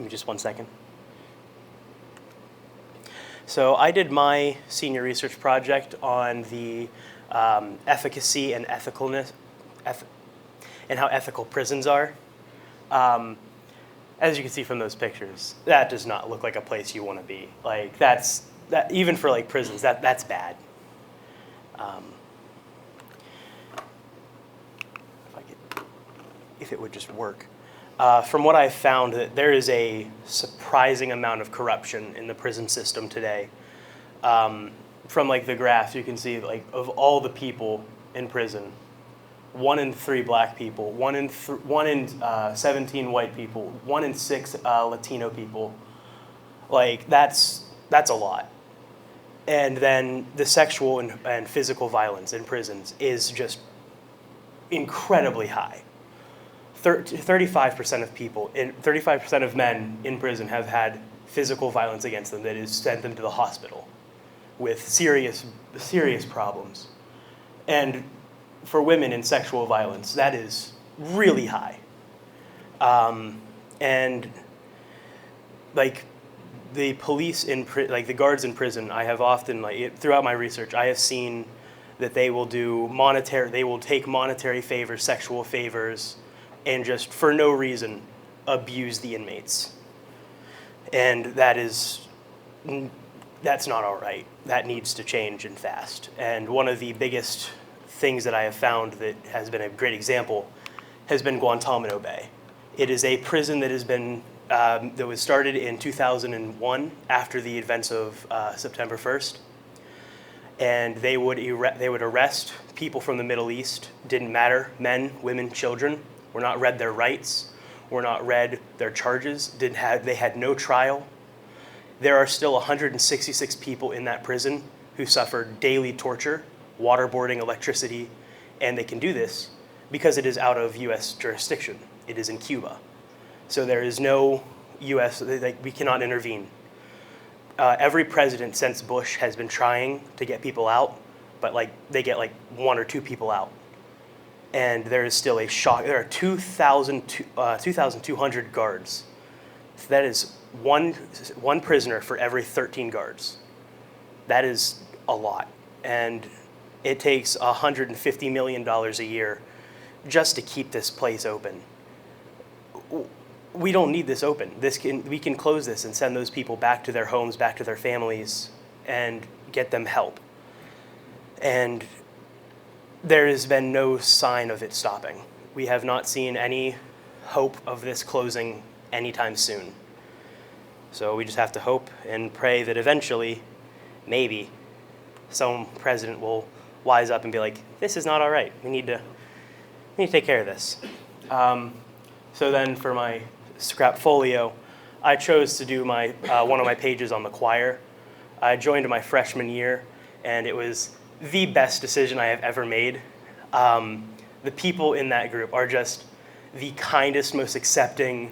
Give me just 1 second. So I did my senior research project on the efficacy and ethicalness, and how ethical prisons are. As you can see from those pictures, that does not look like a place you want to be. Like that even for like prisons, that's bad. If it would just work. From what I've found, that there is a surprising amount of corruption in the prison system today. From like the graphs, you can see like of all the people in prison, 1 in 3 black people, 1 in 17 white people, 1 in 6 Latino people. Like that's a lot. And then the sexual and physical violence in prisons is just incredibly high. 35% of people, 35% of men in prison have had physical violence against them that has sent them to the hospital with serious problems. And for women in sexual violence, that is really high. And like the police like the guards in prison, I have often throughout my research, I have seen that they will take monetary favors, sexual favors, and just for no reason abuse the inmates. And that's not all right. That needs to change and fast. And one of the biggest things that I have found that has been a great example has been Guantanamo Bay. It is a prison that has been that was started in 2001 after the events of September 1st. And they would arrest people from the Middle East, didn't matter, men, women, children, were not read their rights, were not read their charges, they had no trial. There are still 166 people in that prison who suffer daily torture, waterboarding, electricity, and they can do this because it is out of US jurisdiction. It is in Cuba. So there is no US, we cannot intervene. Every president since Bush has been trying to get people out, but they get 1 or 2 people out. And there is still a shock. There are 2,200 guards. So that is one prisoner for every 13 guards. That is a lot. And it takes $150 million a year just to keep this place open. We don't need this open. We can close this and send those people back to their homes, back to their families, and get them help. And there has been no sign of it stopping. We have not seen any hope of this closing anytime soon. So we just have to hope and pray that eventually, maybe, some president will wise up and be like, this is not all right. We need to take care of this. So then for my scrap folio, I chose to do one of my pages on the choir. I joined my freshman year, and it was the best decision I have ever made. The people in that group are just the kindest, most accepting,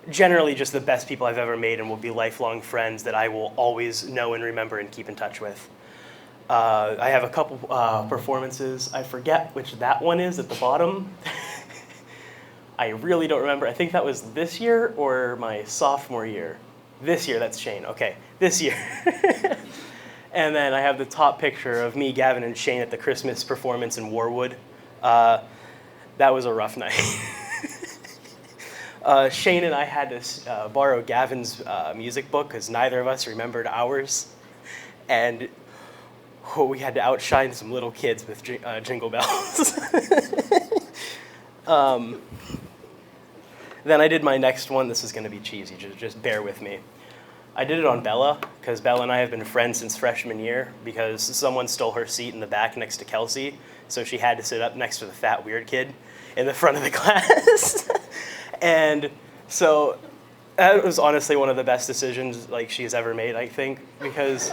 generally just the best people I've ever made and will be lifelong friends that I will always know and remember and keep in touch with. I have a couple performances. I forget which that one is at the bottom. I really don't remember. I think that was this year or my sophomore year. This year, that's Shane. Okay, this year. And then I have the top picture of me, Gavin, and Shane at the Christmas performance in Warwood. That was a rough night. Shane and I had to borrow Gavin's music book because neither of us remembered ours. And we had to outshine some little kids with Jingle Bells. Then I did my next one. This is going to be cheesy. Just bear with me. I did it on Bella, because Bella and I have been friends since freshman year, because someone stole her seat in the back next to Kelsey, so she had to sit up next to the fat, weird kid in the front of the class. And so that was honestly one of the best decisions she's ever made, I think, because...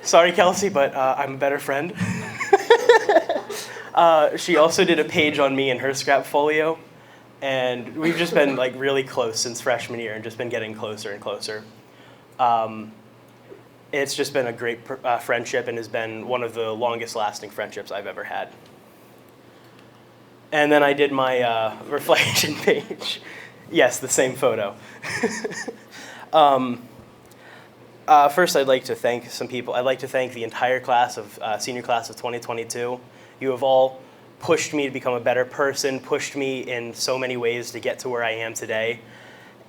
Sorry, Kelsey, but I'm a better friend. She also did a page on me in her scrap folio. And we've just been really close since freshman year and just been getting closer and closer. It's just been a great friendship and has been one of the longest lasting friendships I've ever had. And then I did my reflection page. Yes, the same photo. First, I'd like to thank some people. I'd like to thank the entire class of senior class of 2022. You have all pushed me to become a better person, pushed me in so many ways to get to where I am today.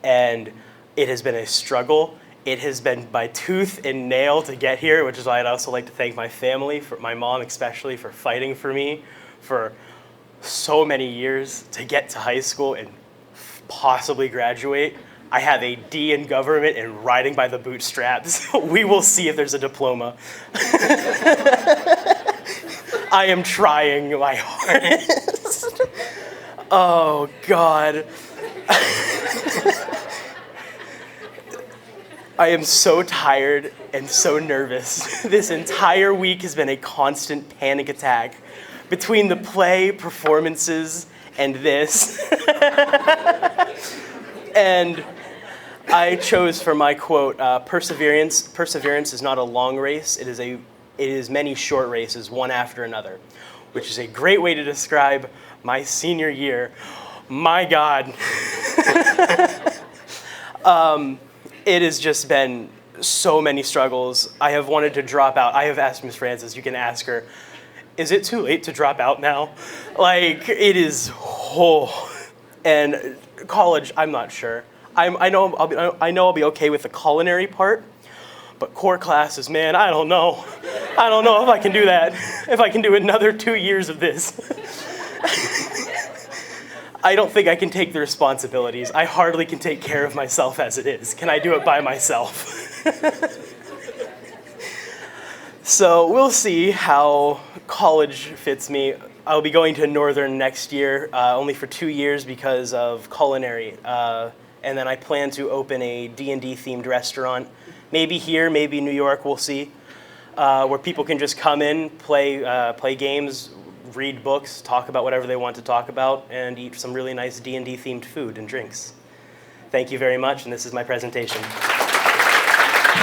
And it has been a struggle. It has been by tooth and nail to get here, which is why I'd also like to thank my family, for my mom especially, for fighting for me for so many years to get to high school and possibly graduate. I have a D in government and riding by the bootstraps. We will see if there's a diploma. I am trying my hardest. Oh, God. I am so tired and so nervous. This entire week has been a constant panic attack between the play, performances, and this. And I chose for my quote, perseverance is not a long race, it is many short races, one after another, which is a great way to describe my senior year. My God. It has just been so many struggles. I have wanted to drop out. I have asked Miss Francis, you can ask her, is it too late to drop out now? Like, it is, and college, I'm not sure. I know I'll be okay with the culinary part, but core classes, man, I don't know. I don't know if I can do that, if I can do another 2 years of this. I don't think I can take the responsibilities. I hardly can take care of myself as it is. Can I do it by myself? So we'll see how college fits me. I'll be going to Northern next year, only for 2 years because of culinary. And then I plan to open a D&D themed restaurant. Maybe here, maybe New York, we'll see. Where people can just come in, play games, read books, talk about whatever they want to talk about, and eat some really nice D&D themed food and drinks. Thank you very much, and this is my presentation.